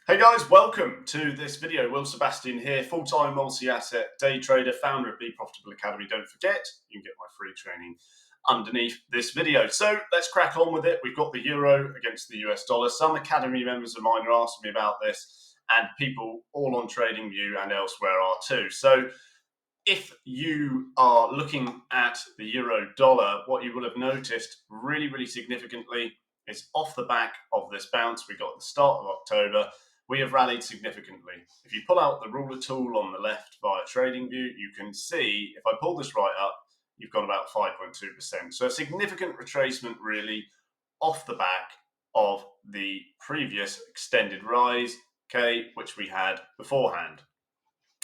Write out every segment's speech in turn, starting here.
Hey guys, welcome to this video. Will Sebastian here, full-time multi-asset day trader, founder of Be Profitable Academy. Don't forget, you can get my free training underneath this video. So let's crack on with it. We've got the euro against the US dollar. Some Academy members of mine are asking me about this, and people all on TradingView and elsewhere are too. So if you are looking at the euro dollar, what you will have noticed really significantly is off the back of this bounce we got at the start of October, we have rallied significantly. If you pull out the ruler tool on the left via TradingView, you can see, if I pull this right up, you've got about 5.2%. So a significant retracement really off the back of the previous extended rise, okay, which we had beforehand.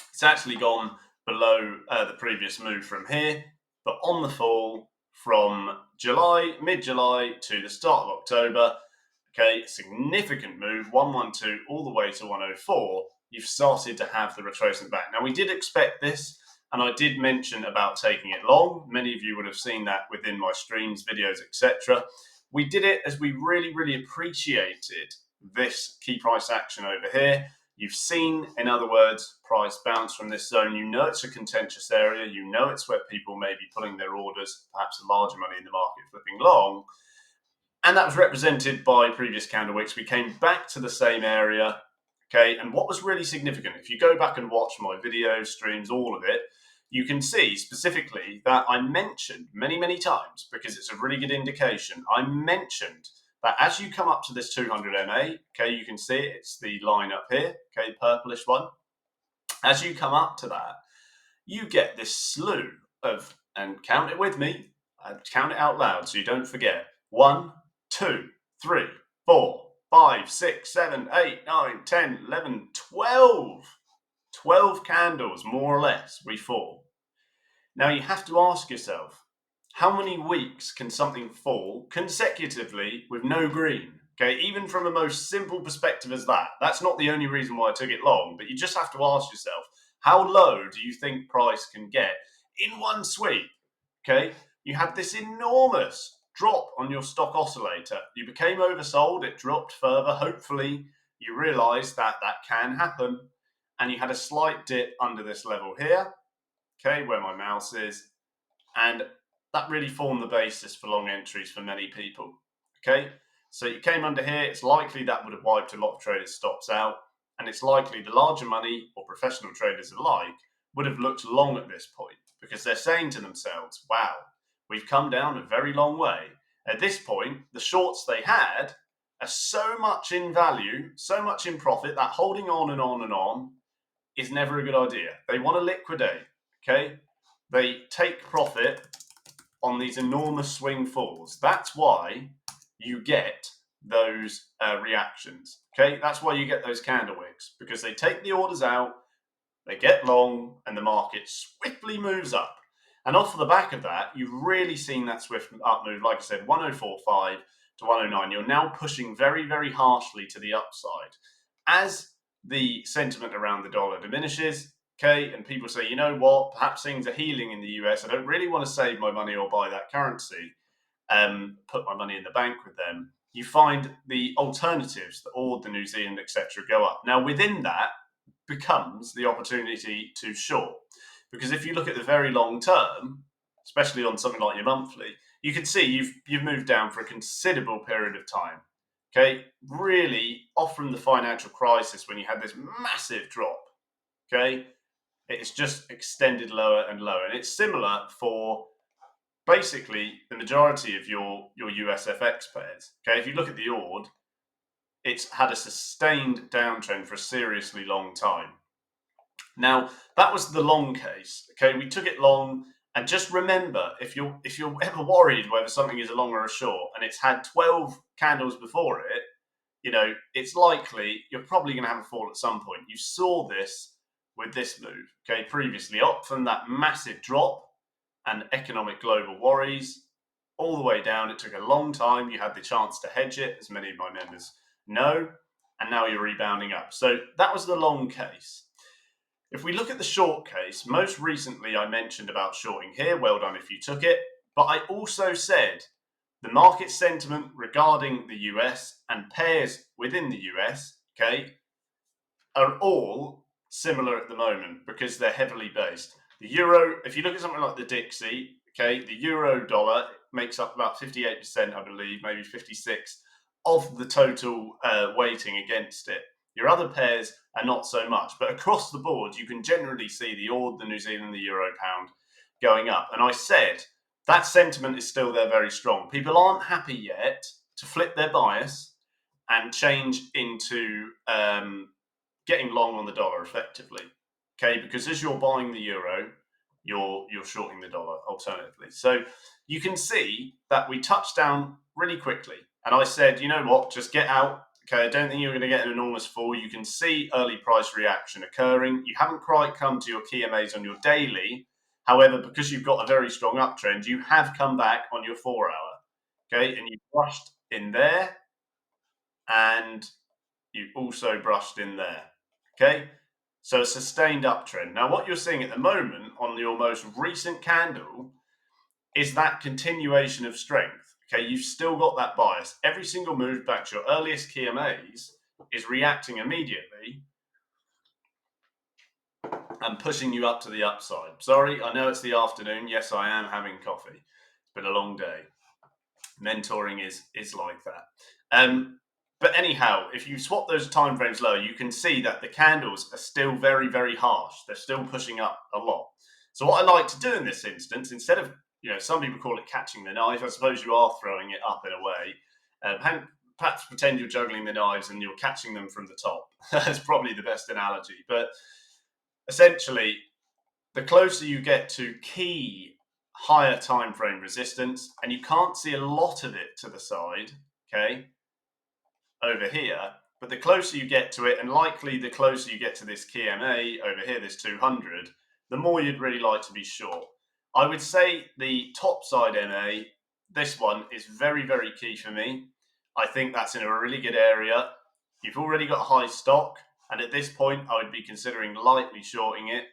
It's actually gone below the previous move from here, but on the fall from mid-July to the start of October, okay, significant move, 112 all the way to 104, you've started to have the retracement back. Now, we did expect this, and I did mention about taking it long. Many of you would have seen that within my streams, videos, etc. We did it as we really appreciated this key price action over here. You've seen, in other words, price bounce from this zone. You know it's a contentious area. You know it's where people may be pulling their orders, perhaps larger money in the market flipping long. And that was represented by previous candle wicks. We came back to the same area, okay? And what was really significant, if you go back and watch my videos, streams, all of it, you can see specifically that I mentioned many times, because it's a really good indication, I mentioned that as you come up to this 200 MA, okay, you can see it, it's the line up here, okay, purplish one. As you come up to that, you get this slew of, and count it with me, count it out loud so you don't forget, 1, 2, 3, 4, 5, 6, 7, 8, 9, 10, 11, 12 candles, more or less, we fall. Now you have to ask yourself, how many weeks can something fall consecutively with no green? Okay, even from a most simple perspective as that. That's not the only reason why I took it long, but you just have to ask yourself, how low do you think price can get in one sweep? Okay, you had this enormous drop on your stock oscillator. You became oversold, it dropped further. Hopefully you realized that that can happen, and you had a slight dip under this level here, okay, where my mouse is, and that really formed the basis for long entries for many people. Okay, so you came under here, it's likely that would have wiped a lot of traders' stops out, and it's likely the larger money or professional traders alike would have looked long at this point, because they're saying to themselves, wow, we've come down a very long way. At this point, the shorts they had are so much in value, so much in profit, that holding on and on is never a good idea. They want to liquidate, okay? They take profit on these enormous swing falls. That's why you get those reactions, okay? That's why you get those candle wicks, because they take the orders out, they get long, and the market swiftly moves up. And off the back of that, you've really seen that swift up move. Like I said, 104.5 to 109. You're now pushing very harshly to the upside. As the sentiment around the dollar diminishes, okay, and people say, you know what, perhaps things are healing in the US. I don't really want to save my money or buy that currency, put my money in the bank with them. You find the alternatives, the AUD, the New Zealand, etc., go up. Now, within that becomes the opportunity to short. Because if you look at the very long term, especially on something like your monthly, you can see you've moved down for a considerable period of time. Okay, really off from the financial crisis when you had this massive drop. Okay, it's just extended lower and lower, and it's similar for basically the majority of your US FX pairs. Okay, if you look at the AUD, it's had a sustained downtrend for a seriously long time. Now, that was the long case. Okay, we took it long, and just remember, if you're ever worried whether something is a long or a short, and it's had 12 candles before it, you know, it's likely you're probably going to have a fall at some point. You saw this with this move, okay, previously, up from that massive drop and economic global worries all the way down. It took a long time. You had the chance to hedge it, as many of my members know, and now you're rebounding up. So that was the long case. If we look at the short case, most recently I mentioned about shorting here. Well done if you took it. But I also said the market sentiment regarding the US and pairs within the US, okay, are all similar at the moment because they're heavily based. The euro, if you look at something like the Dixie, okay, the euro dollar makes up about 58%, I believe, maybe 56 of the total weighting against it. Your other pairs are not so much, but across the board, you can generally see the AUD, the New Zealand, the euro pound going up. And I said that sentiment is still there very strong. People aren't happy yet to flip their bias and change into getting long on the dollar effectively. Okay, because as you're buying the euro, you're shorting the dollar alternatively. So you can see that we touched down really quickly. And I said, you know what, just get out. Okay, I don't think you're going to get an enormous fall. You can see early price reaction occurring. You haven't quite come to your key MAs on your daily. However, because you've got a very strong uptrend, you have come back on your 4 hour. Okay, and you brushed in there and you also brushed in there. Okay, so a sustained uptrend. Now, what you're seeing at the moment on your most recent candle is that continuation of strength. Okay, you've still got that bias. Every single move back to your earliest key MAs is reacting immediately and pushing you up to the upside. Sorry, I know it's the afternoon. Yes, I am having coffee. It's been a long day. Mentoring is like that. But anyhow, if you swap those time frames lower, you can see that the candles are still very, very harsh. They're still pushing up a lot. So what I like to do in this instance, instead of, some people call it catching the knife, I suppose you are throwing it up in a way. Perhaps pretend you're juggling the knives and you're catching them from the top. That's probably the best analogy. But essentially, the closer you get to key higher time frame resistance, and you can't see a lot of it to the side, okay, over here, but the closer you get to it, and likely the closer you get to this key MA over here, this 200, the more you'd really like to be short. I would say the top side MA, this one, is very, very key for me. I think that's in a really good area. You've already got high stock, and at this point, I would be considering lightly shorting it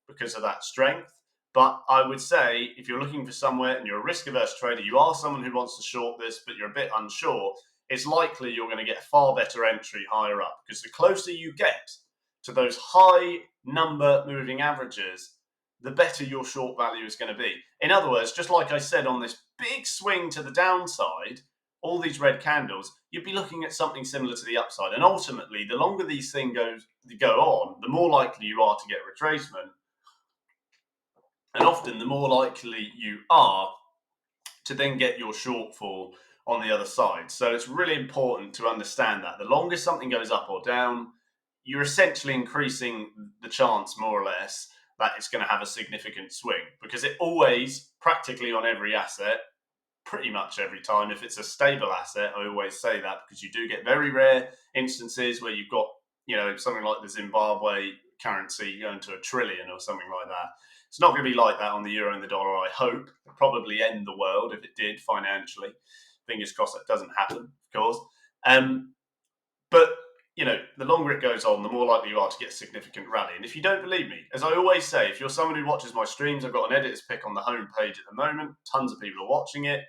because of that strength. But I would say if you're looking for somewhere and you're a risk-averse trader, you are someone who wants to short this, but you're a bit unsure, it's likely you're going to get a far better entry higher up, because the closer you get to those high number moving averages, the better your short value is going to be. In other words, just like I said on this big swing to the downside, all these red candles, you'd be looking at something similar to the upside. And ultimately, the longer these things go on, the more likely you are to get retracement. And often, the more likely you are to then get your shortfall on the other side. So it's really important to understand that the longer something goes up or down, you're essentially increasing the chance, more or less, that it's going to have a significant swing, because it always, practically on every asset, pretty much every time, if it's a stable asset, I always say that, because you do get very rare instances where you've got, something like the Zimbabwe currency going to $1 trillion or something like that. It's not going to be like that on the euro and the dollar, I hope. It'll probably end the world if it did financially. Fingers crossed that doesn't happen, of course. But, the longer it goes on, the more likely you are to get a significant rally. And if you don't believe me, as I always say, if you're someone who watches my streams, I've got an editor's pick on the homepage at the moment. Tons of people are watching it.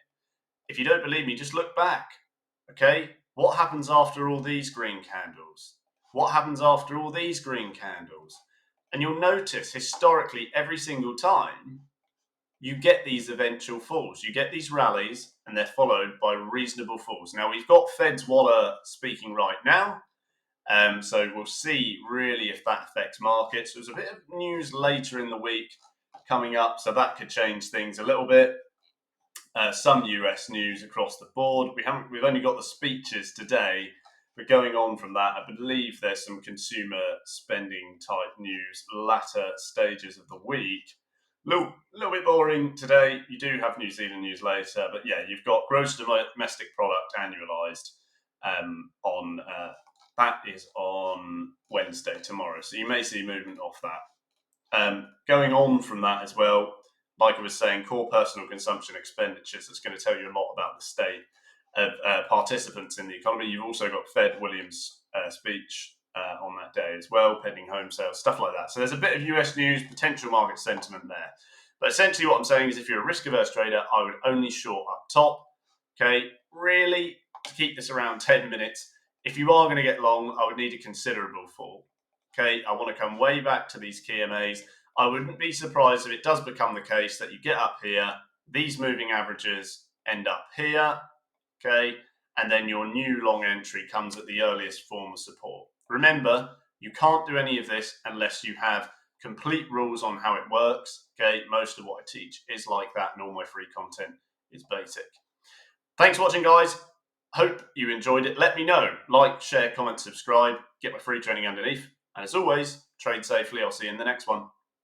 If you don't believe me, just look back, okay? What happens after all these green candles? What happens after all these green candles? And you'll notice, historically, every single time, you get these eventual falls. You get these rallies, and they're followed by reasonable falls. Now, we've got Fed's Waller speaking right now, so we'll see, really, if that affects markets. There's a bit of news later in the week coming up, so that could change things a little bit. Some US news across the board. We've only got the speeches today, but going on from that, I believe there's some consumer spending type news latter stages of the week. Little bit boring today. You do have New Zealand news later, but yeah, you've got gross domestic product annualized on that is on Wednesday, tomorrow. So you may see movement off that. Going on from that as well, like I was saying, core personal consumption expenditures is going to tell you a lot about the state of participants in the economy. You've also got Fed Williams' speech on that day as well, pending home sales, stuff like that. So there's a bit of US news, potential market sentiment there. But essentially what I'm saying is, if you're a risk-averse trader, I would only short up top. Okay, really, to keep this around 10 minutes. If you are going to get long, I would need a considerable fall. Okay, I want to come way back to these key MAs. I wouldn't be surprised if it does become the case that you get up here, these moving averages end up here, okay, and then your new long entry comes at the earliest form of support. Remember, you can't do any of this unless you have complete rules on how it works, okay? Most of what I teach is like that, and all my free content is basic. Thanks for watching, guys. Hope you enjoyed it. Let me know. Like, share, comment, subscribe. Get my free training underneath. And as always, trade safely. I'll see you in the next one.